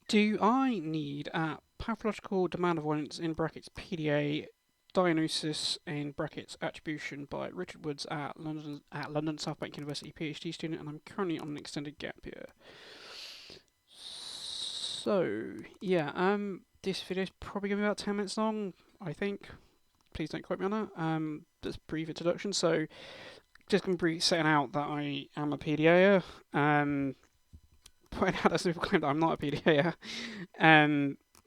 Do I need pathological demand avoidance in brackets PDA diagnosis in brackets attribution by Richard Woods at London South Bank University PhD student, and I'm currently on an extended gap year. So yeah, this video is probably gonna be about 10 minutes long, I think. Please don't quote me on that. That's a brief introduction. So just gonna be setting out that I am a PDA. Pointing out that some people claim that I'm not a PDA.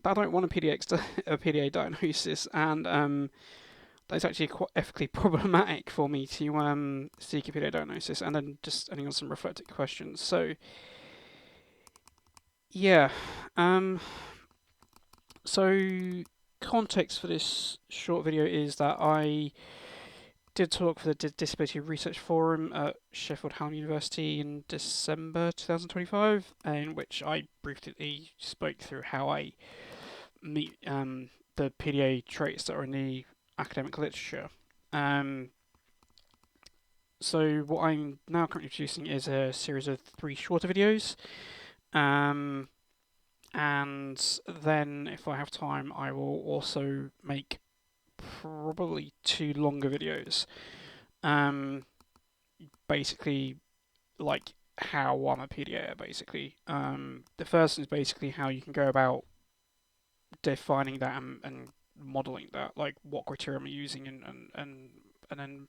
But I don't want a PDA diagnosis, and that's actually quite ethically problematic for me to seek a PDA diagnosis, and then just ending on some reflective questions. So yeah, um, so context for this short video is that I did talk for the Disability Research Forum at Sheffield Hallam University in December 2025, in which I briefly spoke through how I meet the PDA traits that are in the academic literature. Um, so what I'm now currently producing is a series of 3 shorter videos, um, and then if I have time, I will also make probably 2 longer videos. Um, basically, like how I'm a PDA. Basically, the first one is basically how you can go about defining that and modeling that, like what criteria am I using, and then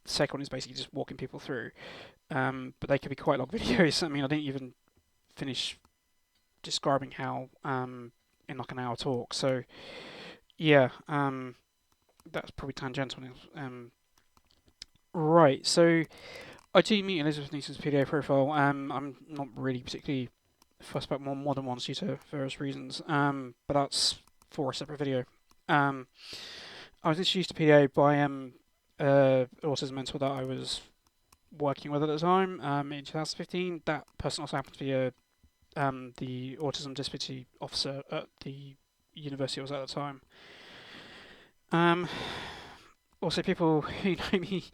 the second one is basically just walking people through. But they could be quite long videos. I mean, I didn't even finish describing how in like an hour talk. So yeah, that's probably tangential. Right. So I do meet Elizabeth Newson's PDA profile. I'm not really particularly fussed about more modern ones due to various reasons. But that's for a separate video. Um, I was introduced to PDA by autism mentor that I was working with at the time in 2015. That person also happened to be the autism disability officer at the university I was at the time. Um, Also, people who know me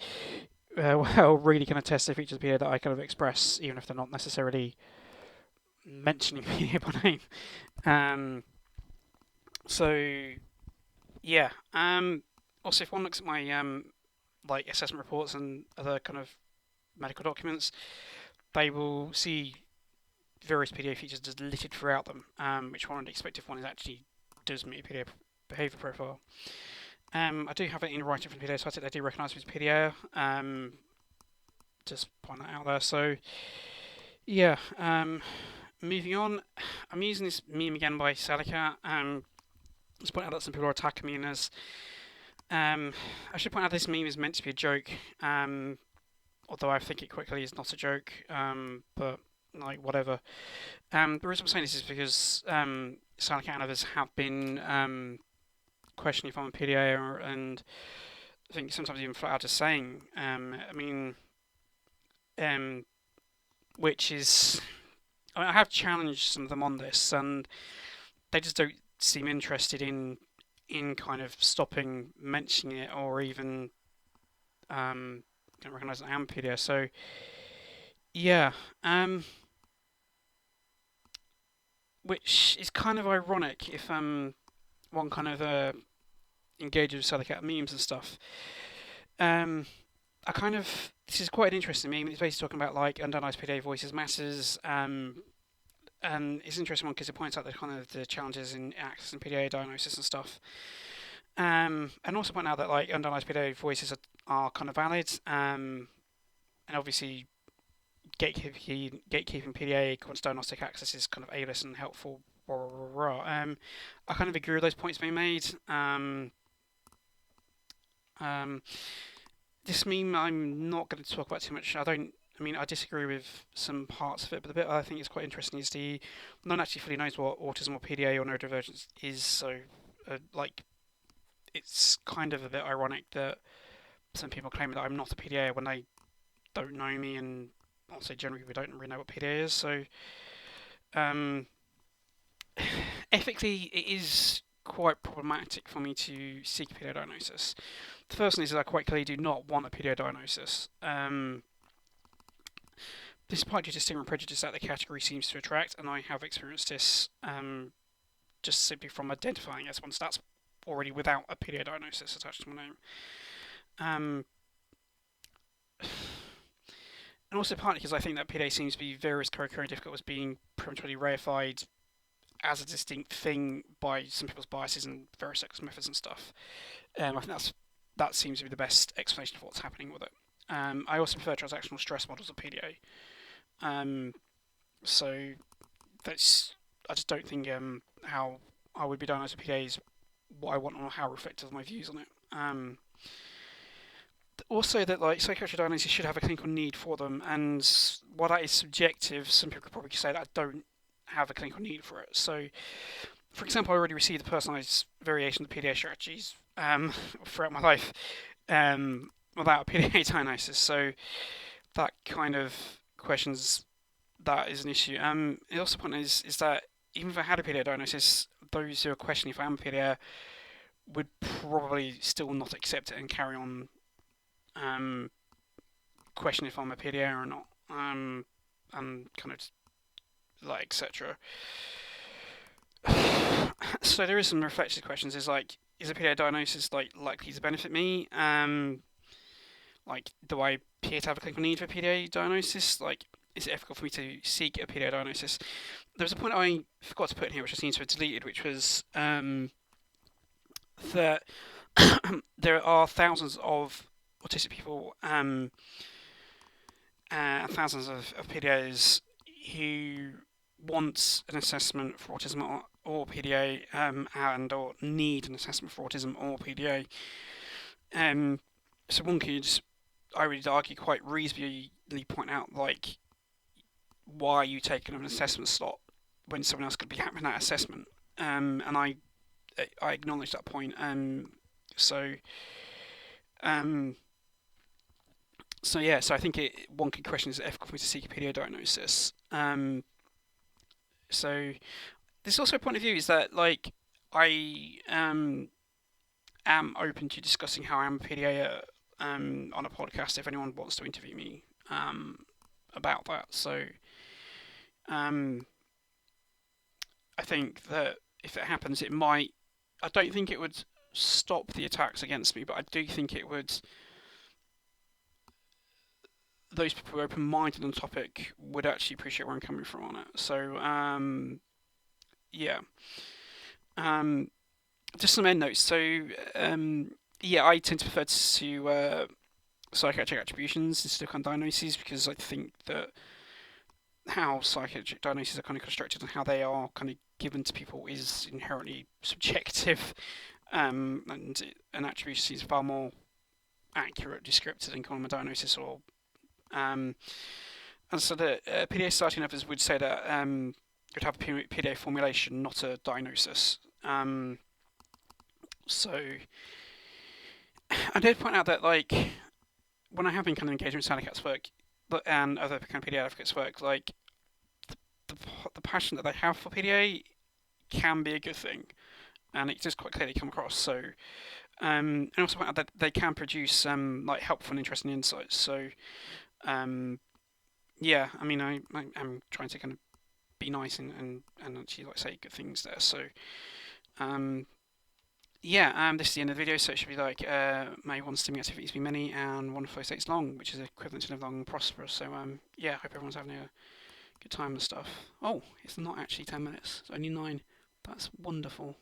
well really kind of test the features of PDA that I kind of express, even if they're not necessarily mentioning PDA by name. Um, so yeah. Also, if one looks at my like assessment reports and other kind of medical documents, they will see various PDA features just littered throughout them, which one would expect if one is actually does meet a PDA behaviour profile. I do have it in writing from the PDA, so I think they do recognise me as PDA. Just point that out there. So yeah, moving on. I'm using this meme again by Salica. Let's point out that some people are attacking me as. I should point out this meme is meant to be a joke. Although I think it quickly is not a joke. But like whatever. The reason I'm saying this is because Salica and others have been questioning if I'm a PDA, and I think sometimes even flat out just saying. I mean, um, which is I have challenged some of them on this, and they just don't seem interested in kind of stopping mentioning it or even don't recognise that I am PDA. So yeah, which is kind of ironic if one kind of engages with Salicat memes and stuff. I kind of this is quite an interesting meme. It's basically talking about like undiagnosed PDA voices matters. And it's an interesting one because it points out the kind of the challenges in accessing PDA diagnosis and stuff. And also point out that like undiagnosed PDA voices are kind of valid. And obviously gatekeeping PDA once diagnostic access is kind of ableist and helpful. I kind of agree with those points being made. Um, this meme I'm not going to talk about too much. I mean, I disagree with some parts of it, but the bit I think is quite interesting is no one actually fully knows what autism or PDA or neurodivergence is. So, like, it's kind of a bit ironic that some people claim that I'm not a PDA when they don't know me, and I'll say generally we don't really know what PDA is. So, um, ethically, it is quite problematic for me to seek a PDA diagnosis. The first one is that I quite clearly do not want a PDA diagnosis. This is partly due to stigma and prejudice that the category seems to attract, and I have experienced this just simply from identifying as one. So that's already without a PDA diagnosis attached to my name. Um, and also partly because I think that PDA seems to be very difficult as being prematurely reified as a distinct thing by some people's biases and various sexist methods and stuff. I think that seems to be the best explanation of what's happening with it. I also prefer transactional stress models of PDA. So that's I just don't think how I would be diagnosed with PDA is what I want or how reflective of my views on it. Also, that like psychiatric diagnoses should have a clinical need for them, and while that is subjective, some people could probably say that I don't have a clinical need for it. So, for example, I already received a personalised variation of the PDA strategies throughout my life without a PDA diagnosis. So that kind of questions that is an issue. The also point is that even if I had a PDA diagnosis, those who are questioning if I am a PDA would probably still not accept it and carry on question if I'm a PDA or not, and kind of like etc. So there is some reflective questions. Is like, is a PDA diagnosis like likely to benefit me? Like, do I appear to have a clinical need for a PDA diagnosis? Like, is it ethical for me to seek a PDA diagnosis? There was a point I forgot to put in here, which I seem to have deleted, which was that there are thousands of autistic people, thousands of PDAs who want an assessment for autism or PDA, and or need an assessment for autism or PDA. So one could, I would argue, quite reasonably point out, like, why are you taking an assessment slot when someone else could be having that assessment? And I acknowledge that point. So so yeah, so I think one could question, is it ethical for me to seek a PDA diagnosis? So there's also a point of view is that, like, I am open to discussing how I am a PDA on a podcast if anyone wants to interview me about that. So I think that if it happens, it might. I don't think it would stop the attacks against me, but I do think it would. Those people who are open-minded on the topic would actually appreciate where I'm coming from on it. So yeah. Just some end notes. So yeah, I tend to prefer to psychiatric attributions instead of kind of diagnoses, because I think that how psychiatric diagnoses are kind of constructed and how they are kind of given to people is inherently subjective, and an attribution is far more accurate descriptor than common diagnosis. Or and so the PDA Society and others would say that you'd have a PDA formulation, not a diagnosis. So I did point out that, like, when I have been kind of engaged with Sally work and other kind of PDA advocates' work, like, the passion that they have for PDA can be a good thing, and it does quite clearly come across. So, and also point out that they can produce like helpful and interesting insights. So, yeah, I mean, I'm trying to kind of be nice and actually, like, say good things there. So, yeah, this is the end of the video, so it should be like, may one stimming activities be many and one flow states long, which is equivalent to live long and prosperous. So, yeah, I hope everyone's having a good time and stuff. Oh, it's not actually 10 minutes, it's only 9. That's wonderful.